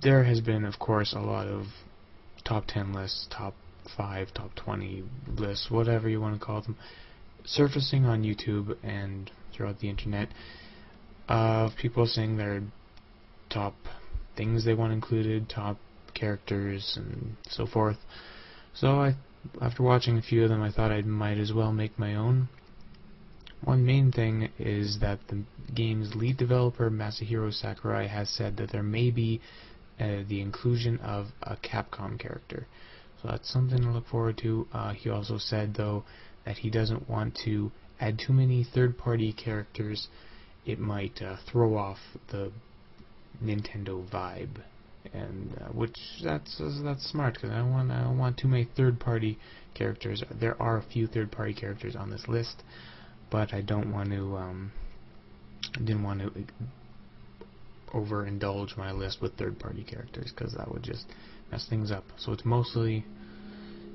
there has been, of course, a lot of top 10 lists, top 5, top 20 lists, whatever you want to call them, surfacing on YouTube and throughout the internet of people saying their top things they want included, top characters, and so forth. So after watching a few of them, I thought I might as well make my own. One main thing is that the game's lead developer, Masahiro Sakurai, has said that there may be the inclusion of a Capcom character. So that's something to look forward to. He also said, though, that he doesn't want to add too many third-party characters. It might throw off the Nintendo vibe, and which that's smart, because I don't want too many third-party characters. There are a few third-party characters on this list, but I don't want to didn't want to overindulge my list with third-party characters, because that would just mess things up. So it's mostly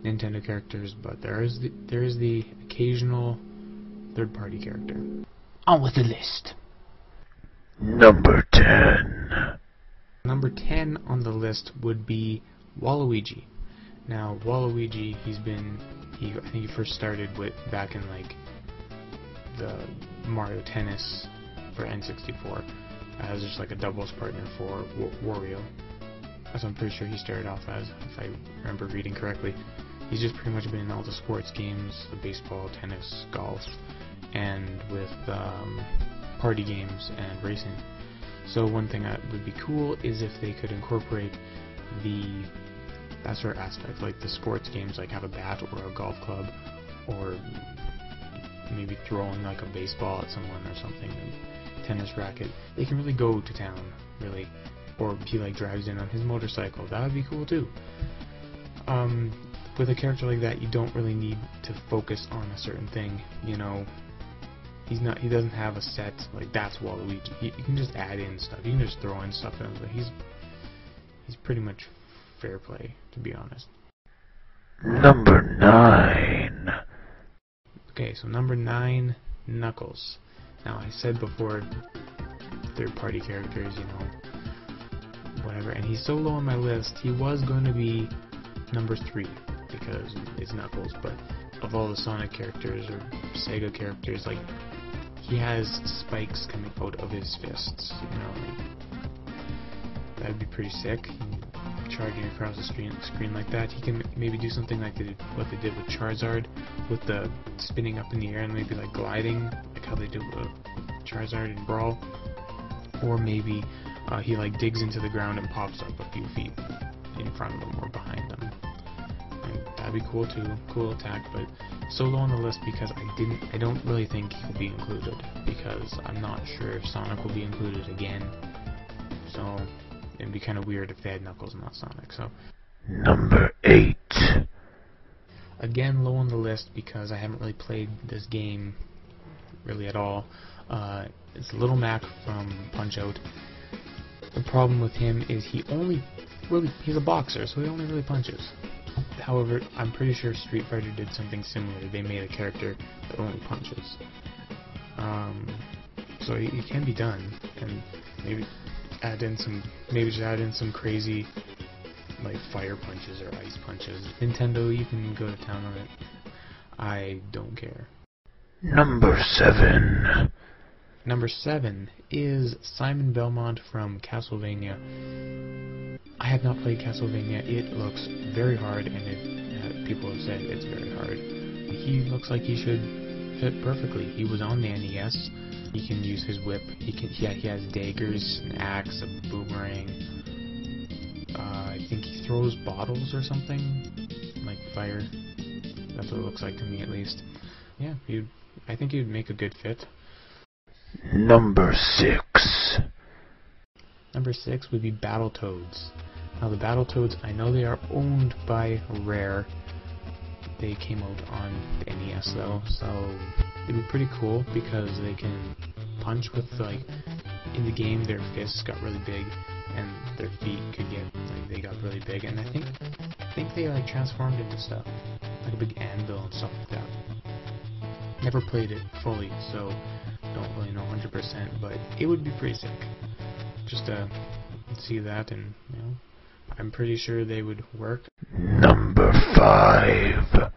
Nintendo characters, but there is the occasional third-party character. On with the list. Number 10. Number 10 on the list would be Waluigi. Now, Waluigi, I think he first started back in like the Mario Tennis for N64 as just like a doubles partner for Wario. That's what I'm pretty sure he started off as, if I remember reading correctly. He's just pretty much been in all the sports games, the baseball, tennis, golf, and with party games and racing. So one thing that would be cool is if they could incorporate that sort of aspect, like the sports games, like have a bat or a golf club, or maybe throwing like a baseball at someone or something, a tennis racket. They can really go to town, really. Or he like drives in on his motorcycle. That would be cool too. With a character like that, you don't really need to focus on a certain thing. You know, he doesn't have a set like that's Waluigi. You can just add in stuff. You can just throw in stuff in. But he's pretty much fair play, to be honest. Number 9. Okay, so number 9, Knuckles. Now I said before, third-party characters, you know, whatever, and he's so low on my list. He was going to be number 3 because it's Knuckles, but of all the Sonic characters or Sega characters, like, he has spikes coming out of his fists, you know, like, that'd be pretty sick. Charging across the screen like that. He can maybe do something like what they did with Charizard, with the spinning up in the air and maybe like gliding, like how they did with Charizard in Brawl. Or maybe he like digs into the ground and pops up a few feet in front of them or behind them. And that'd be cool too, cool attack, but so low on the list because I don't really think he'll be included, because I'm not sure if Sonic will be included again. So it'd be kind of weird if they had Knuckles and not Sonic. So Number 8. Again, low on the list because I haven't really played this game really at all. It's Little Mac from Punch-Out. The problem with him is he's a boxer, so he only really punches. However, I'm pretty sure Street Fighter did something similar. They made a character that only punches. So it can be done, and maybe just add in some crazy like fire punches or ice punches. Nintendo, you can go to town on it. I don't care. Number 7. Number 7 is Simon Belmont from Castlevania. I have not played Castlevania. It looks very hard, and people have said it's very hard. He looks like he should fit perfectly. He was on the NES. He can use his whip. He has daggers, an axe, a boomerang. I think he throws bottles or something, like fire. That's what it looks like to me, at least. Yeah, I think he'd make a good fit. Number 6. Number 6 would be Battletoads. Now the Battletoads, I know they are owned by Rare. They came out on the NES though, so it'd be pretty cool because they can punch with, like, in the game their fists got really big and their feet they got really big, and I think they like transformed into stuff, like a big anvil and stuff like that. Never played it fully, so don't really know 100%, but it would be pretty sick just to see that and, you know, I'm pretty sure they would work. Number 5.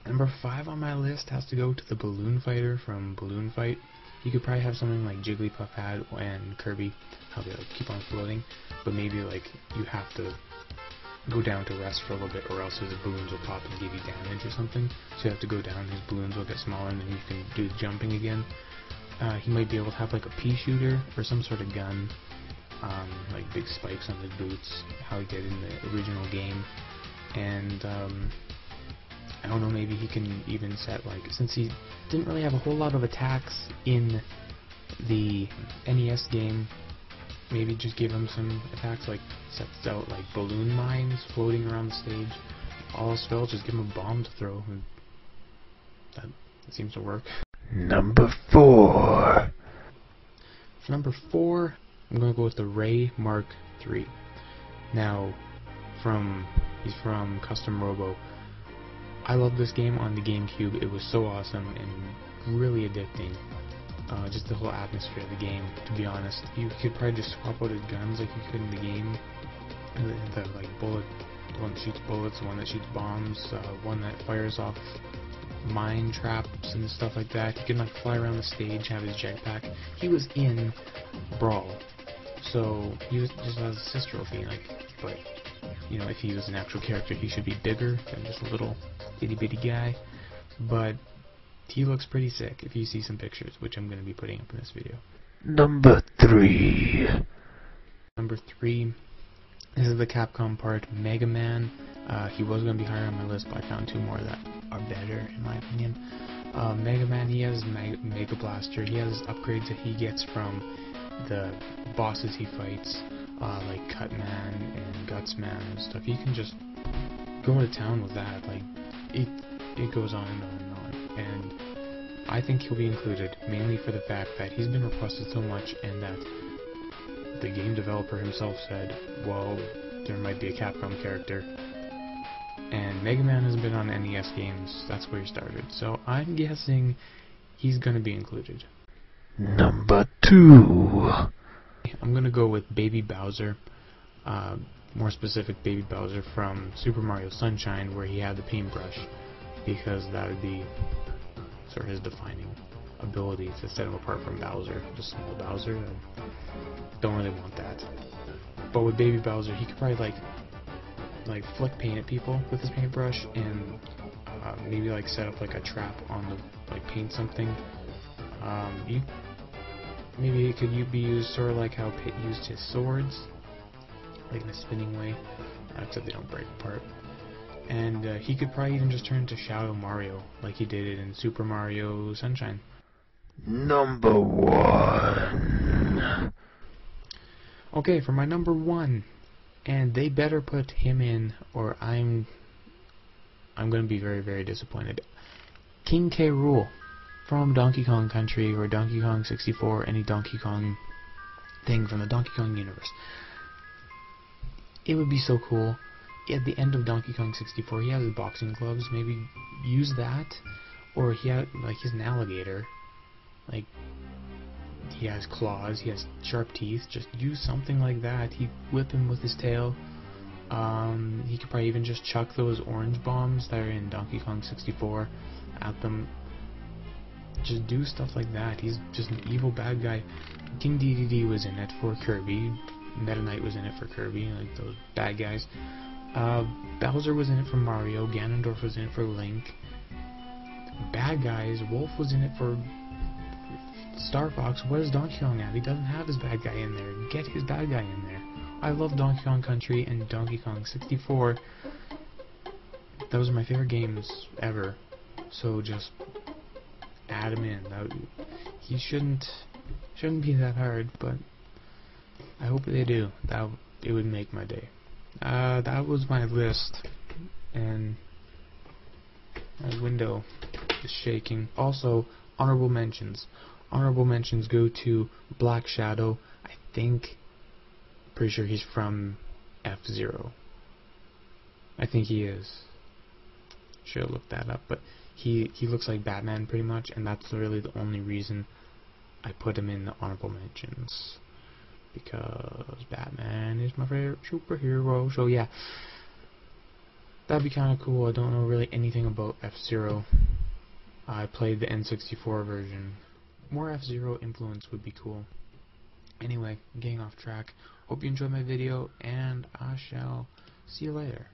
Number 5 on my list has to go to the Balloon Fighter from Balloon Fight. You could probably have something like Jigglypuff had and Kirby, how they like keep on floating, but maybe like you have to go down to rest for a little bit, or else his balloons will pop and give you damage or something. So you have to go down, his balloons will get smaller, and then you can do the jumping again. He might be able to have like a pea shooter or some sort of gun, like big spikes on his boots, how he did in the original game. And I don't know, maybe he can even set, like, since he didn't really have a whole lot of attacks in the NES game, maybe just give him some attacks, like sets out like balloon mines floating around the stage. All else fails, just give him a bomb to throw, and that seems to work. Number 4. For number 4, I'm going to go with the Ray Mark III. Now, he's from Custom Robo. I love this game on the GameCube. It was so awesome and really addicting. Just the whole atmosphere of the game, to be honest. You could probably just swap out his guns like you could in the game. The like bullet, the one that shoots bullets, the one that shoots bombs, one that fires off mine traps and stuff like that. He can like fly around the stage, have his jetpack. He was in Brawl, so he was just as a assist trophy. Like, but you know, if he was an actual character, he should be bigger than just a little itty bitty guy. But he looks pretty sick if you see some pictures, which I'm going to be putting up in this video. Number 3. Number 3, this is the Capcom part, Mega Man. He was going to be higher on my list, but I found 2 more that are better, in my opinion. Mega Man, he has Mega Blaster. He has upgrades that he gets from the bosses he fights, like Cutman and Gutsman and stuff. You can just go to town with that. Like, it goes on and on and on. And I think he'll be included, mainly for the fact that he's been requested so much, and that the game developer himself said, well, there might be a Capcom character. And Mega Man hasn't been on NES games, that's where he started. So I'm guessing he's going to be included. Number 2. I'm going to go with Baby Bowser. More specific, Baby Bowser from Super Mario Sunshine, where he had the paintbrush, because that would be sort of his defining ability to set him apart from Bowser, just small Bowser. I don't really want that. But with Baby Bowser, he could probably like flick paint at people with his paintbrush, and maybe like set up like a trap on the, like, paint something. Maybe it could be used sort of like how Pit used his swords, like in a spinning way, except they don't break apart. And he could probably even just turn into Shadow Mario, like he did it in Super Mario Sunshine. Number 1. Okay, for my number 1, and they better put him in, or I'm going to be very, very disappointed. King K. Rool from Donkey Kong Country, or Donkey Kong 64, any Donkey Kong thing from the Donkey Kong universe. It would be so cool. At the end of Donkey Kong 64, he has his boxing gloves. Maybe use that, or he's an alligator. Like, he has claws, he has sharp teeth. Just use something like that. He'd whip him with his tail. He could probably even just chuck those orange bombs that are in Donkey Kong 64 at them. Just do stuff like that. He's just an evil bad guy. King DDD was in it for Kirby. Meta Knight was in it for Kirby, like those bad guys. Bowser was in it for Mario. Ganondorf was in it for Link. Bad guys. Wolf was in it for Star Fox. What is Donkey Kong at? He doesn't have his bad guy in there. Get his bad guy in there. I love Donkey Kong Country and Donkey Kong 64. Those are my favorite games ever. So just add him in. He shouldn't be that hard, but I hope they do. It would make my day. That was my list, and my window is shaking. Also, honorable mentions. Honorable mentions go to Black Shadow. Pretty sure he's from F-Zero. I think he is. Should have looked that up, but he looks like Batman pretty much, and that's really the only reason I put him in the honorable mentions. because Batman is my favorite superhero. So yeah, that'd be kind of cool. I don't know really anything about F-Zero. I played the N64 version. More F-Zero influence would be cool. Anyway, I'm getting off track. Hope you enjoyed my video, and I shall see you later.